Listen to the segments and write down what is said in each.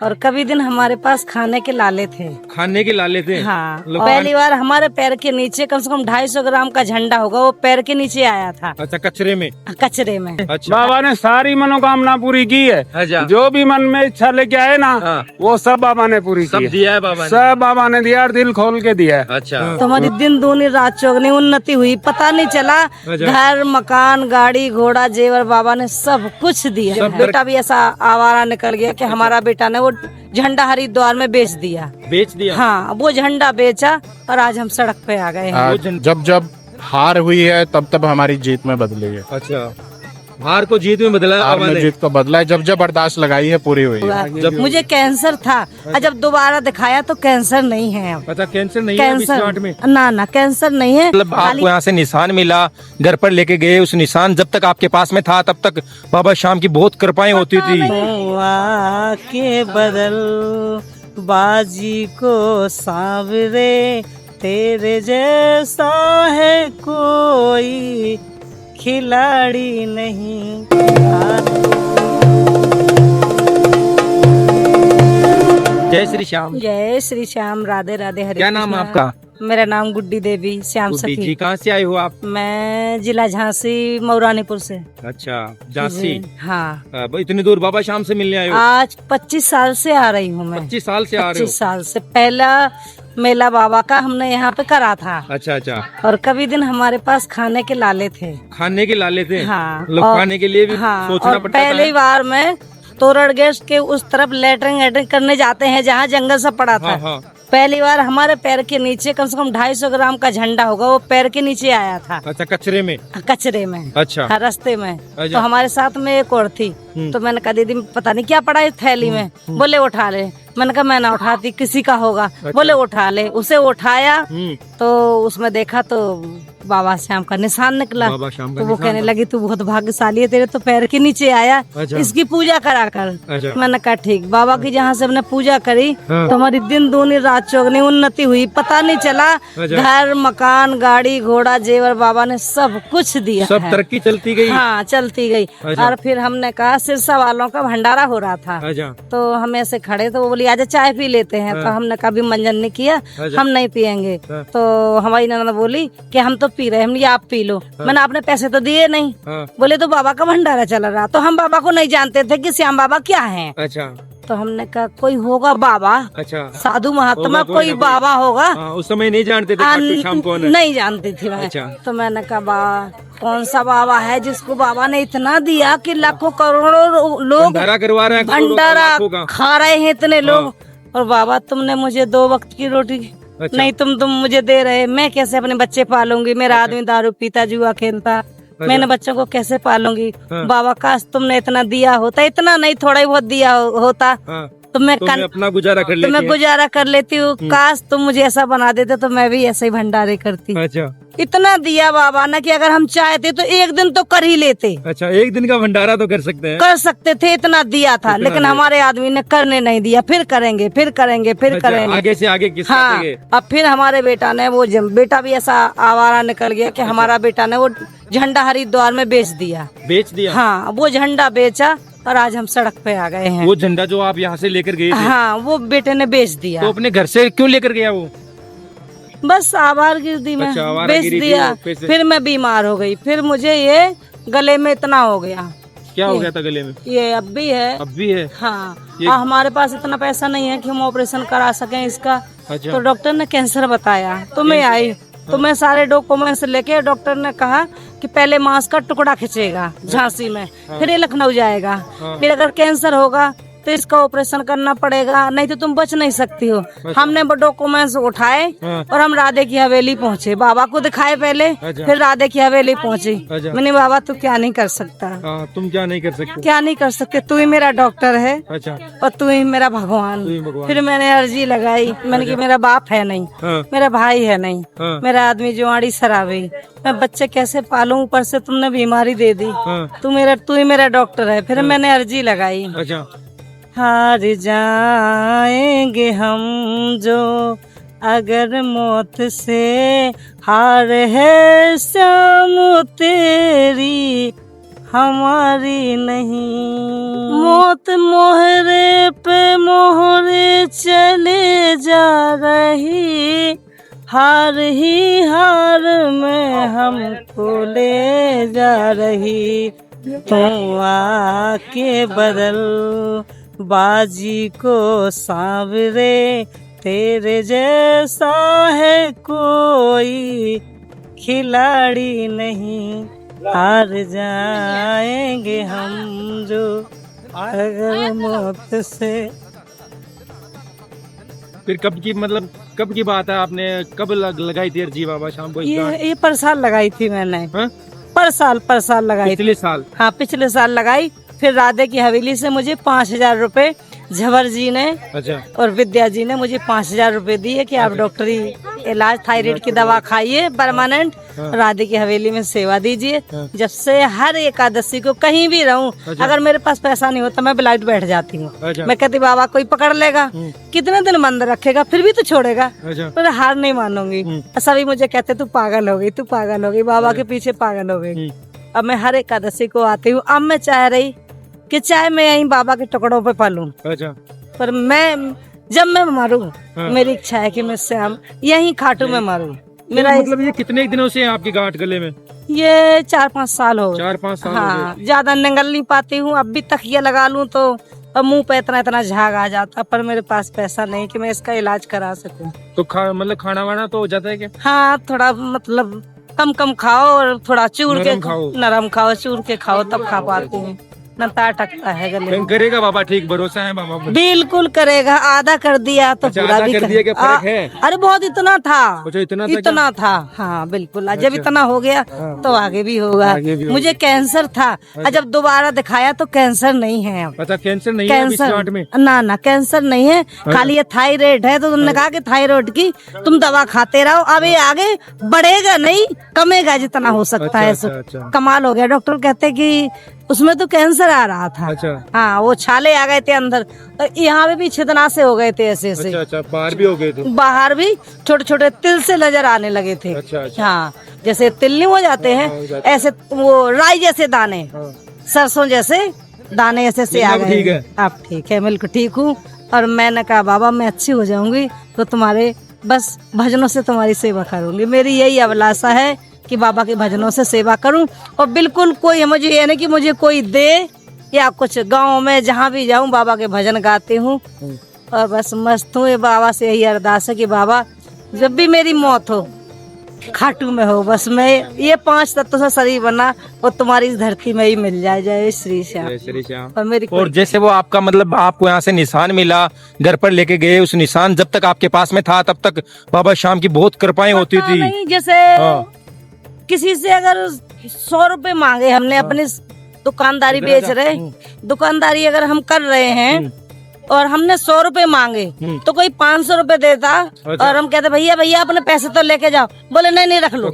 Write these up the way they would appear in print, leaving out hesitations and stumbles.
और कभी दिन हमारे पास खाने के लाले थे। खाने के लाले थे। हाँ, पहली बार हमारे पैर के नीचे कम से कम 250 ग्राम का झंडा होगा, वो पैर के नीचे आया था। अच्छा, कचरे में। कचरे में। अच्छा। बाबा ने सारी मनोकामना पूरी की है। अच्छा। जो भी मन में इच्छा लेके आए ना, वो सब बाबा ने पूरी सब की है। दिया है बाबा ने। सब बाबा ने दिया, दिल खोल के दिया है। अच्छा। तो हमारी दिन दूनी रात चौगनी उन्नति हुई, पता नहीं चला। घर, मकान, गाड़ी, घोड़ा, जेवर बाबा ने सब कुछ दिया। बेटा भी ऐसा आवारा निकल गया कि हमारा बेटा ने वो झंडा हरिद्वार में बेच दिया। बेच दिया। हाँ, वो झंडा बेचा और आज हम सड़क पे आ गए हैं। जब जब हार हुई है तब तब हमारी जीत में बदली है। अच्छा, हार को जीत में बदला। आपने जीत को बदला है, जब जब अरदास लगाई है पूरी हुई है। मुझे कैंसर था और जब दोबारा दिखाया तो कैंसर नहीं है अब। अच्छा, कैंसर नहीं है अभी इस गांठ में? ना कैंसर नहीं है। मतलब आपको यहाँ से निशान मिला, घर पर लेके गए, उस निशान जब तक आपके पास में था तब तक बाबा श्याम की बहुत कृपाएं होती थी। के बदल बाजी को सांवरे, तेरे जैसा है कोई खिलाड़ी नहीं। जय श्री श्याम। जय श्री श्याम, राधे राधे, हरे क्या नाम है कृष्णा। आपका? मेरा नाम गुड्डी देवी श्याम गुड्डी जी, सखी। कहाँ से आए हो आप? मैं जिला झांसी मऊरानीपुर से। अच्छा, झांसी। हाँ, इतनी दूर बाबा श्याम से मिलने आए हो? आज 25 साल से आ रही हूँ मैं। 25 साल से आ रहे हो? 25 साल से। पहला मेला बाबा का हमने यहाँ पे करा था। अच्छा अच्छा। और कभी दिन हमारे पास खाने के लाले थे। खाने के लाले थे। हाँ, लोग खाने के लिए भी हाँ, सोचना और पड़ता था। पहली बार में तोरण गैस के उस तरफ लेटरिंग करने जाते हैं जहाँ जंगल सब पड़ा था। हाँ। पहली बार हमारे पैर के नीचे कम से कम 250 ग्राम का झंडा होगा, वो पैर के नीचे आया था। अच्छा, कचरे में। कचरे में। अच्छा। हाँ, रास्ते में। अच्छा। तो हमारे साथ में एक और थी, तो मैंने कहा दीदी पता नहीं क्या पड़ा है थैली में। बोले उठा ले। मैंने कहा मैं ना उठाती, किसी का होगा। बोले उठा ले। उसे उठाया तो उसमें देखा तो बाबा श्याम का निशान निकला। बाबा श्याम का तो वो निशान कहने था। लगी तू बहुत भाग्यशाली है, तेरे तो पैर के नीचे आया। अच्छा। इसकी पूजा करा कर। अच्छा। मैंने कहा ठीक। बाबा की जहाँ से हमने पूजा करी हाँ। तो हमारी दिन दूनी रात चौगनी उन्नति हुई, पता नहीं चला। अच्छा। घर, मकान, गाड़ी, घोड़ा, जेवर बाबा ने सब कुछ दिया सब है। तरक्की चलती गई। हाँ, चलती गई। अच्छा। और फिर हमने कहा सिरसा वालों का भंडारा हो रहा था। अच्छा। तो हम ऐसे खड़े तो वो बोली आजा चाय पी लेते हैं। तो हमने कभी मंजन नहीं किया, अच्छा। हम नहीं पियेंगे। हाँ। तो हमारी ननद बोली कि हम तो पी रहे हैं। हमने आप पी लो। मैंने आपने पैसे तो दिए नहीं। हाँ। बोले तो बाबा का भंडारा चल रहा। तो हम बाबा को नहीं जानते थे कि श्याम बाबा क्या है। अच्छा। तो हमने कहा कोई होगा बाबा, अच्छा। साधु महात्मा, होगा कोई ना कोई। बाबा होगा। हाँ, उस समय नहीं जानते थे खाटू श्याम कौन है। नहीं जानती थी मैं। अच्छा। तो मैंने कहा कौन सा बाबा है जिसको बाबा ने इतना दिया कि लाखों करोड़ों लोग भंडारा करवा रहे हैं, भंडारा लाखों का। खा रहे हैं इतने लोग। और बाबा तुमने मुझे 2 वक्त की रोटी अच्छा। नहीं तुम मुझे दे रहे, मैं कैसे अपने बच्चे पालूंगी। मेरा आदमी दारू पीता, जुआ खेलता, मैंने बच्चों को कैसे पालूंगी। हाँ। बाबा काश तुमने इतना दिया होता, इतना नहीं थोड़ा ही बहुत दिया होता हाँ। तो मैं तो मैं अपना गुजारा कर तो लेती मैं है। गुजारा कर लेती हूँ। काश तुम मुझे ऐसा बना देते तो मैं भी ऐसे ही भंडारे करती। अच्छा। इतना दिया बाबा ने कि अगर हम चाहते तो एक दिन तो कर ही लेते, अच्छा, एक दिन का भंडारा तो कर सकते हैं। कर सकते थे। इतना दिया था, लेकिन दिया। हमारे आदमी ने करने नहीं दिया। फिर करेंगे, फिर करेंगे, फिर अच्छा, करेंगे। आगे से आगे किसका हाँ, गए? अब फिर हमारे बेटा ने वो बेटा भी ऐसा आवारा निकल गया कि हमारा बेटा ने वो झंडा हरिद्वार में बेच दिया। बेच दिया। हाँ, वो झंडा बेचा और आज हम सड़क पे आ गए हैं। वो झंडा जो आप यहाँ से लेकर गए थे, हाँ, वो बेटे ने बेच दिया। तो अपने घर से क्यों लेकर गया वो? बस आवारगिरी में अच्छा, बेच आवारागिरी थी दिया। वो पैसे। फिर मैं बीमार हो गई। फिर मुझे ये गले में इतना हो गया। क्या हो गया था गले में? ये अब भी है। अब भी है? हाँ, हमारे पास इतना पैसा नहीं है कि हम ऑपरेशन करा सकें इसका। अच्छा। तो डॉक्टर ने कैंसर बताया। तो मैं आई तो मैं सारे डॉक्यूमेंट्स लेके, डॉक्टर ने कहा कि पहले मांस का टुकड़ा खींचेगा झांसी में, फिर ये लखनऊ जाएगा। फिर अगर कैंसर होगा तो इसका ऑपरेशन करना पड़ेगा, नहीं तो तुम बच नहीं सकती हो। हमने वो डॉक्यूमेंट्स उठाए और हम राधे की हवेली पहुँचे। बाबा को दिखाए पहले, फिर राधे की हवेली पहुँची। मैंने बाबा तू क्या नहीं कर सकता, तुम क्या नहीं कर सकते? क्या नहीं कर सकते, तू ही मेरा डॉक्टर है। अच्छा। और तू ही मेरा भगवान। तू ही भगवान। फिर मैंने अर्जी लगाई। मैंने कि मेरा बाप है नहीं, हाँ। मेरा भाई है नहीं, हाँ। मेरा आदमी जुआड़ी शराबी, मैं बच्चे कैसे पालूं, ऊपर से तुमने बीमारी दे दी। हाँ। तू ही मेरा डॉक्टर है। फिर मैंने अर्जी लगाई। अच्छा। हार जाएंगे हम जो अगर मौत से, हार है श्याम तेरी, हमारी नहीं। मौत मोहरे पे मोहरे चले जा रही, हार ही हार में हमको ले जा रही। तू आके बदल बाजी को सांवरे, तेरे जैसा है कोई खिलाड़ी नहीं। हार जाएंगे हम जो अगर मौत से। फिर कब की मतलब कब की बात है, आपने कब लगाई थी अर्जी बाबा शाम को? ये पर साल लगाई थी मैंने। हाँ? पर साल लगाई थी। पिछले साल? हाँ, पिछले साल लगाई। फिर राधे की हवेली से मुझे 5,000 रुपए झवर जी ने अच्छा और विद्या जी ने मुझे 5,000 रुपए दिए कि आप डॉक्टरी इलाज थायराइड की दवा खाइए परमानेंट, राधे की हवेली में सेवा दीजिए। जब से हर एकादशी को कहीं भी रहूं, अगर मेरे पास पैसा नहीं होता मैं ब्लाइट बैठ जाती हूँ। मैं कहती बाबा कोई पकड़ लेगा, कितने दिन बंद रखेगा, फिर भी तो छोड़ेगा। पर हार नहीं मानूंगी। सभी मुझे कहते तू पागल हो गई, तू पागल हो गई, बाबा के पीछे पागल हो गई। अब मैं हर एकादशी को आती हूँ। अब मैं चाह रही कि चाहे मैं यहीं बाबा के टुकड़ों पे पलूं, पर मैं जब मैं मरूं, मेरी इच्छा है कि मैं श्याम यहीं खाटू में मरूं। मेरा मतलब ये कितने दिनों से है आपकी गांठ गले में? ये 4-5 साल हो गए। 4-5 साल हो हाँ, ज्यादा निगल नहीं पाती हूँ। अब भी तकिया लगा लूं तो अब मुंह पे इतना झाग आ जाता, पर मेरे पास पैसा नहीं कि मैं इसका इलाज करा सकूं। तो मतलब खाना वाना तो हो जाता है क्या? हाँ, थोड़ा मतलब कम खाओ और थोड़ा चूर के नरम खाओ, चूर के खाओ तब खा पाती हूँ। नता अटकता है गले में। करेगा बाबा ठीक, भरोसा है बाबा पर? बिल्कुल करेगा। आधा कर दिया तो अच्छा, पूरा आधा भी कर दिया, क्या फर्क है? अरे बहुत इतना था। अच्छा, इतना था। हाँ बिल्कुल। जब इतना हो गया तो आगे भी होगा। मुझे कैंसर था, जब दोबारा दिखाया तो कैंसर नहीं है अब। अच्छा, कैंसर नहीं है कैंसर में? ना कैंसर नहीं है, खाली ये थायराइड है। तो तुमने कहा कि थायराइड की तुम दवा खाते रहो, अब ये आगे बढ़ेगा नहीं, कमेगा जितना हो सकता है। कमाल हो गया। डॉक्टर कहते कि उसमें तो कैंसर आ रहा था। अच्छा। हाँ, वो छाले आ गए थे अंदर, यहाँ पे भी छेदना से हो गए थे ऐसे ऐसे। अच्छा, बाहर भी हो गए थे? बाहर भी छोटे छोटे तिल से नजर आने लगे थे। अच्छा। हाँ, जैसे तिल नहीं हो जाते हैं ऐसे, वो राई जैसे दाने, सरसों जैसे दाने ऐसे से आ गए। आप ठीक है? बिल्कुल ठीक हूँ। और मैंने कहा बाबा मैं अच्छी हो जाऊंगी तो तुम्हारे बस भजनों से तुम्हारी सेवा करूंगी। मेरी यही अभिलाषा है कि बाबा के भजनों से सेवा करूं। और बिल्कुल कोई मुझे ये नहीं कि मुझे कोई दे या कुछ, गांव में जहां भी जाऊं बाबा के भजन गाती हूं और बस मस्त हूँ। बाबा से यही अरदास है कि बाबा जब भी मेरी मौत हो खाटू में हो, बस मैं ये 5 तत्व से शरीर बना और तुम्हारी इस धरती में ही मिल जाए। जय श्री श्याम। और मेरी और जैसे वो आपका मतलब आपको यहाँ से निशान मिला, घर पर लेके गए, उस निशान जब तक आपके पास में था तब तक बाबा श्याम की बहुत कृपाएं होती थी। नहीं, जैसे किसी से अगर 100 रुपए मांगे, हमने अपनी दुकानदारी बेच रहे, दुकानदारी अगर हम कर रहे हैं और हमने 100 रुपए मांगे तो कोई 500 रुपए देता और हम कहते भैया भैया अपने पैसे तो लेके जाओ, बोले नहीं रख लो,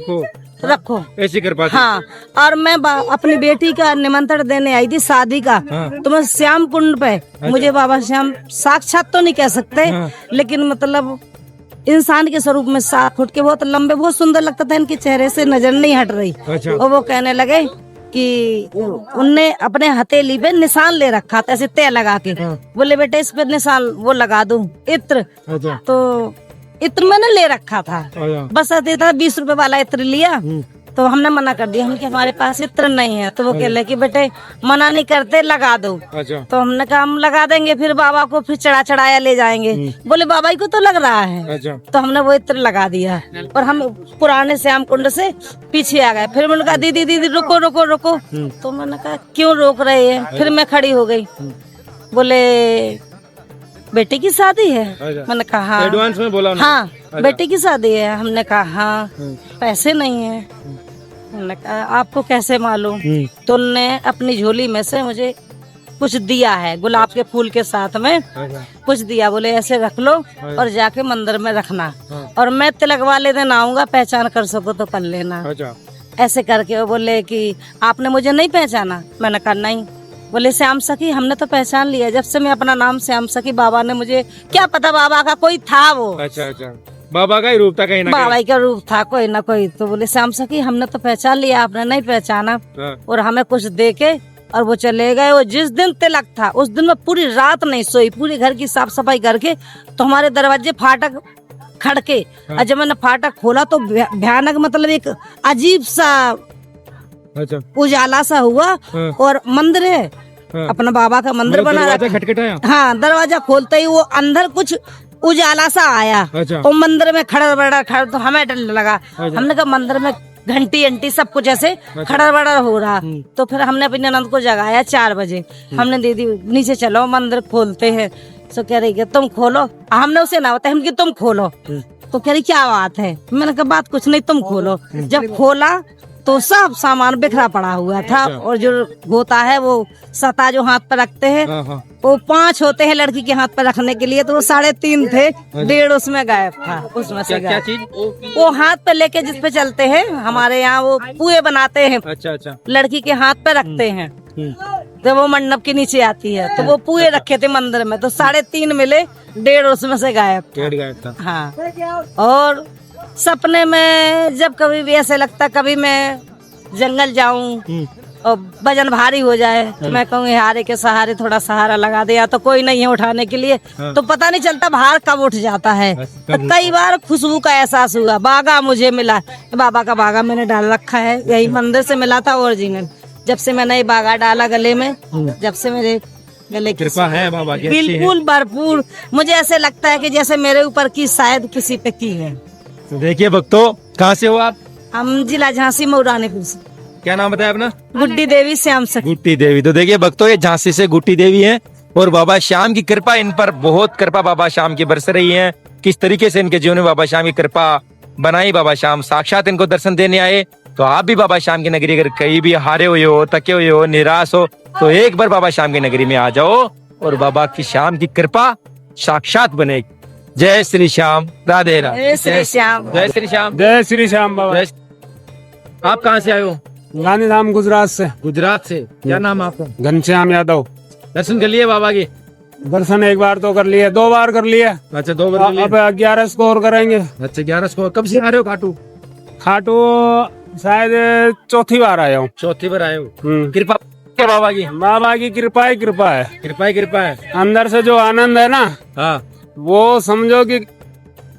रखो। ऐसी कर पाते। हाँ, और मैं अपनी बेटी का निमंत्रण देने आई थी शादी का। तो मैं श्याम कुंड पे, मुझे बाबा श्याम साक्षात तो नहीं कह सकते, लेकिन मतलब इंसान के स्वरूप में 7 फुट के, बहुत लंबे, बहुत सुंदर लगता था, इनके चेहरे से नजर नहीं हट रही। और वो कहने लगे कि उनने अपने हथेली पे निशान ले रखा था ऐसे तय लगा के, बोले बेटे इस पे निशान वो लगा दूं, इत्र। तो इत्र मैंने ले रखा था, बस देता 20 रुपए वाला इत्र लिया। तो हमने मना कर दिया, हमने हमारे पास इत्र नहीं है। तो वो कह ले कि बेटे मना नहीं करते, लगा दो। तो हमने कहा हम लगा देंगे, फिर बाबा को फिर चढ़ाया ले जाएंगे। बोले बाबा को तो लग रहा है। तो हमने वो इत्र लगा दिया और हम पुराने श्याम कुंड से पीछे आ गए। फिर मैंने कहा दीदी रुको रुको रुको। तो मैंने कहा क्यों रोक रहे हैं? फिर मैं खड़ी हो गई। बोले बेटे की शादी है? मैंने कहा हाँ। एडवांस में बोला? हाँ, बेटे की शादी है। हमने कहा हाँ, पैसे नहीं है। हमने कहा आपको कैसे मालूम? तो उनने अपनी झोली में से मुझे कुछ दिया है, गुलाब के फूल के साथ में कुछ दिया। बोले ऐसे रख लो और जाके मंदिर में रखना, और मैं तिलक वाले दिन आऊंगा, पहचान कर सको तो कर लेना। ऐसे करके वो बोले कि आपने मुझे नहीं पहचाना? मैंने कहा नहीं। बोले श्याम सखी हमने तो पहचान लिया, जब से मैं अपना नाम श्याम सखी, बाबा ने मुझे क्या पता बाबा का कोई था वो, अच्छा बाबा का ही रूप था कहीं ना बाबा का रूप था कोई ना कोई। तो बोले श्याम सखी हमने तो पहचान लिया, आपने नहीं पहचाना। और हमें कुछ दे के और वो चले गए। और जिस दिन तिलक था उस दिन मैं पूरी रात नहीं सोई, पूरी घर की साफ सफाई करके, तो हमारे दरवाजे फाटक खड़के, और जब मैंने फाटक खोला तो भयानक मतलब एक अजीब सा अच्छा उजाला सा हुआ। और मंदिर है, अपना बाबा का मंदिर बना रखा। खटखटाया, हाँ, दरवाजा खोलते ही वो अंदर कुछ उजाला सा आया। अच्छा। और मंदिर में खड़ा बड़ा खड़ा, तो हमें डर लगा। हमने कहा मंदिर में घंटी अंटी सब कुछ ऐसे खड़ा बड़ा हो रहा। तो फिर हमने अपने ननद को जगाया 4 बजे। हमने दीदी नीचे चलो मंदिर खोलते हैं। तो कह रही तुम खोलो, हमने उसे ना बताया, हम कि तुम खोलो। तो कह रही क्या बात है, मैंने कहा बात कुछ नहीं, तुम खोलो। जब खोला तो सब सामान बिखरा पड़ा हुआ था। और जो होता है वो सता जो हाथ पर रखते हैं, वो 5 होते हैं लड़की के हाथ पर रखने के लिए, तो वो 3.5 थे, 1.5 उसमें गायब था। उसमें से क्या चीज? वो हाथ पे लेके जिस पे चलते हैं, हमारे यहाँ वो पुए बनाते हैं, अच्छा लड़की के हाथ पे रखते हैं जब वो मंडप के नीचे आती है। तो वो पुए रखे थे मंदिर में, तो 3.5 मिले, 1.5 उसमें से गायब था। हाँ, और सपने में जब कभी भी ऐसे लगता, कभी मैं जंगल जाऊं और वजन भारी हो जाए, तो मैं कहूँ हारे के सहारे थोड़ा सहारा लगा दे, या तो कोई नहीं है उठाने के लिए। तो पता नहीं चलता भार कब उठ जाता है। तो कई बार खुशबू का एहसास हुआ, बागा मुझे मिला, बाबा का बागा मैंने डाल रखा है, यही मंदिर से मिला था ओरिजिनल। जब से मैंने ये बागा डाला गले में, जब से मेरे गले की कृपा है बाबा की, बिल्कुल भरपूर। मुझे ऐसे लगता है कि जैसे मेरे ऊपर की शायद किसी पे की है। तो देखिए भक्तों, कहाँ से हो आप? हम जिला झांसी मऊरानीपुर से। क्या नाम बताया अपना? गुड्डी देवी श्याम सखी। गुट्टी देवी। तो देखिए भक्तों, ये झांसी से गुट्टी देवी है, और बाबा श्याम की कृपा इन पर, बहुत कृपा बाबा श्याम की बरस रही है। किस तरीके से इनके जीवन में बाबा श्याम की कृपा बनाई, बाबा श्याम साक्षात इनको दर्शन देने आए। तो आप भी बाबा श्याम की नगरी अगर कहीं भी हारे हुए हो, थके हुए हो, निराश हो, तो एक बार बाबा श्याम की नगरी में आ जाओ और बाबा की श्याम की कृपा साक्षात बने। जय श्री श्याम, राधे राधे। जय श्री श्याम। जय श्री श्याम। जय श्री श्याम बाबा। आप कहाँ से आए हो? गांधीधाम गुजरात से। गुजरात से। क्या नाम है आपका? घनश्याम यादव। दर्शन कर लिए बाबा के? दर्शन एक बार तो कर लिए, 2 बार कर लिए। अच्छा, 2 बार कर लिए। अब 11 को और करेंगे। अच्छा, 11 को। कब से आ रहे हो खाटू? खाटू शायद 4थी बार आया हूँ। 4थी बार आए हो। कृपा क्या बाबा की? बाबा की कृपा ही कृपा है। कृपा ही कृपा है। अंदर से जो आनंद है ना, हाँ, वो समझो कि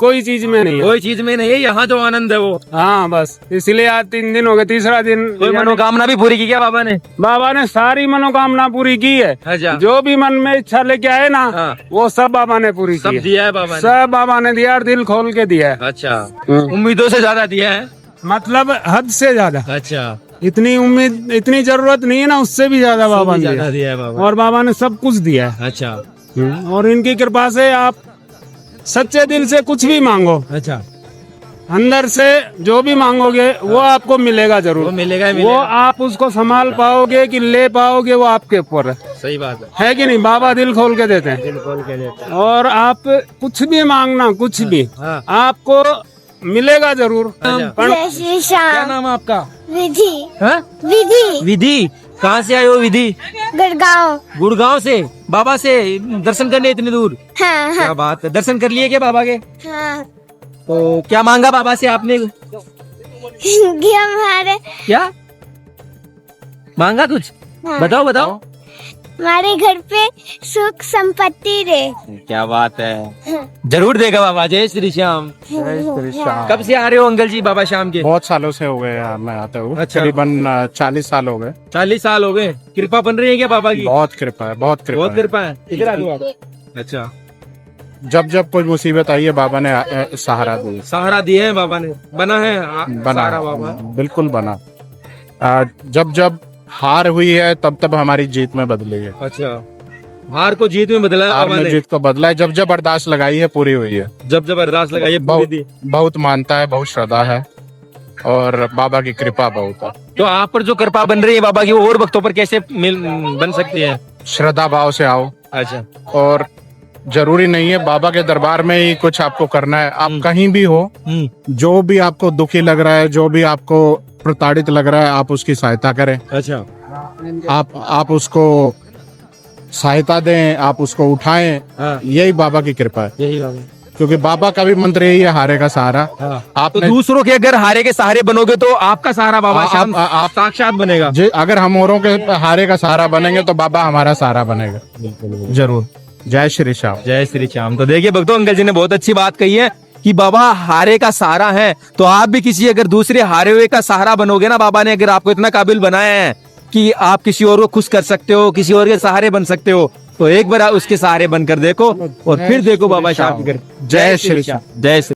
कोई चीज में नहीं है। कोई चीज में नहीं है, यहाँ जो आनंद है वो। हाँ बस इसलिए आज 3 दिन हो गए, तीसरा दिन। कोई मनोकामना भी पूरी की क्या बाबा ने? बाबा ने सारी मनोकामना पूरी की है। अच्छा। जो भी मन में इच्छा लेके आए ना, हाँ। वो सब बाबा ने पूरी सब की है। दिया है बाबा ने? सब बाबा ने दिया, दिल खोल के दिया है। अच्छा, उम्मीदों से ज्यादा दिया है, मतलब हद से ज्यादा। अच्छा, इतनी उम्मीद, इतनी जरूरत नहीं है ना, उससे भी ज्यादा बाबा ने ज्यादा दिया। दिया है बाबा। और बाबा ने सब कुछ दिया है। अच्छा, और इनकी कृपा से आप सच्चे दिल से कुछ भी मांगो, अच्छा, अंदर से जो भी मांगोगे वो आपको मिलेगा जरूर। वो मिलेगा ही वो मिलेगा। आप उसको संभाल पाओगे कि ले पाओगे, वो आपके ऊपर सही बात है कि नहीं। बाबा दिल खोल के देते हैं। दिल खोल के देते हैं। और आप कुछ भी मांगना, कुछ भी हाँ। आपको मिलेगा जरूर। जय श्री क्या श्याम। नाम है आपका? विधि। हाँ? विधि। विधि। कहाँ से आए हो विधि? गुड़गांव। गुड़गांव से। बाबा से दर्शन करने इतनी दूर? हाँ क्या बात है। दर्शन कर लिए क्या बाबा के? हाँ। तो क्या मांगा बाबा से आपने? कि हमारे क्या मांगा कुछ? हाँ। बताओ बताओ। हमारे घर पे सुख संपत्ति रहे। क्या बात है, जरूर देगा बाबा। जय श्री श्याम। कब से आ रहे हो अंकल जी बाबा श्याम के? बहुत सालों से हो गए यार, मैं आता हूँ। अच्छा। करीबन 40 साल हो गए। 40 साल हो गए। कृपा बन रही है क्या बाबा की? बहुत कृपा है, बहुत कृपा बहुत है। कृपा है। इधर आ जाओ आप। अच्छा, जब जब कोई मुसीबत आई है, बाबा ने सहारा दिया, सहारा दिए है बाबा ने। बना है बना, सहारा बाबा। बिल्कुल बना। जब जब हार हुई है, तब तब हमारी जीत में बदली है। अच्छा, हार को जीत में बदला है हार बाबा ने ने। जीत को बदला है। जब जब अरदास लगाई है, पूरी हुई है। जब जब अरदास लगाई है, पूरी बहुत दी। बहुत मानता है, बहुत श्रद्धा है, और बाबा की कृपा बहुत है। तो आप पर जो कृपा बन रही है बाबा की, वो और भक्तों पर कैसे बन सकती है? श्रद्धा भाव से आओ। अच्छा, और जरूरी नहीं है बाबा के दरबार में ही कुछ आपको करना है। आप कहीं भी हो, जो भी आपको दुखी लग रहा है, जो भी आपको प्रताड़ित लग रहा है, आप उसकी सहायता करें। अच्छा, आप उसको सहायता दें, आप उसको उठाएं, यही बाबा की कृपा है। यही बाबा। क्योंकि बाबा का भी मंत्र यही है, हारे का सहारा। तो आपने दूसरों के अगर हारे के सहारे बनोगे तो आपका सहारा बाबा श्याम आप साक्षात बनेगा। अगर हम औरों के हारे का सहारा बनेंगे तो बाबा हमारा सहारा बनेगा जरूर। जय श्री श्याम। जय श्री श्याम। तो देखिए भक्तों, अंकल जी ने बहुत अच्छी बात कही है कि बाबा हारे का सहारा है, तो आप भी किसी अगर दूसरे हारे हुए का सहारा बनोगे ना, बाबा ने अगर आपको इतना काबिल बनाया है कि आप किसी और को खुश कर सकते हो, किसी और के सहारे बन सकते हो, तो एक बार उसके सहारे बनकर देखो और फिर देखो बाबा श्याम की कृपा। जय श्री श्याम। जय श्री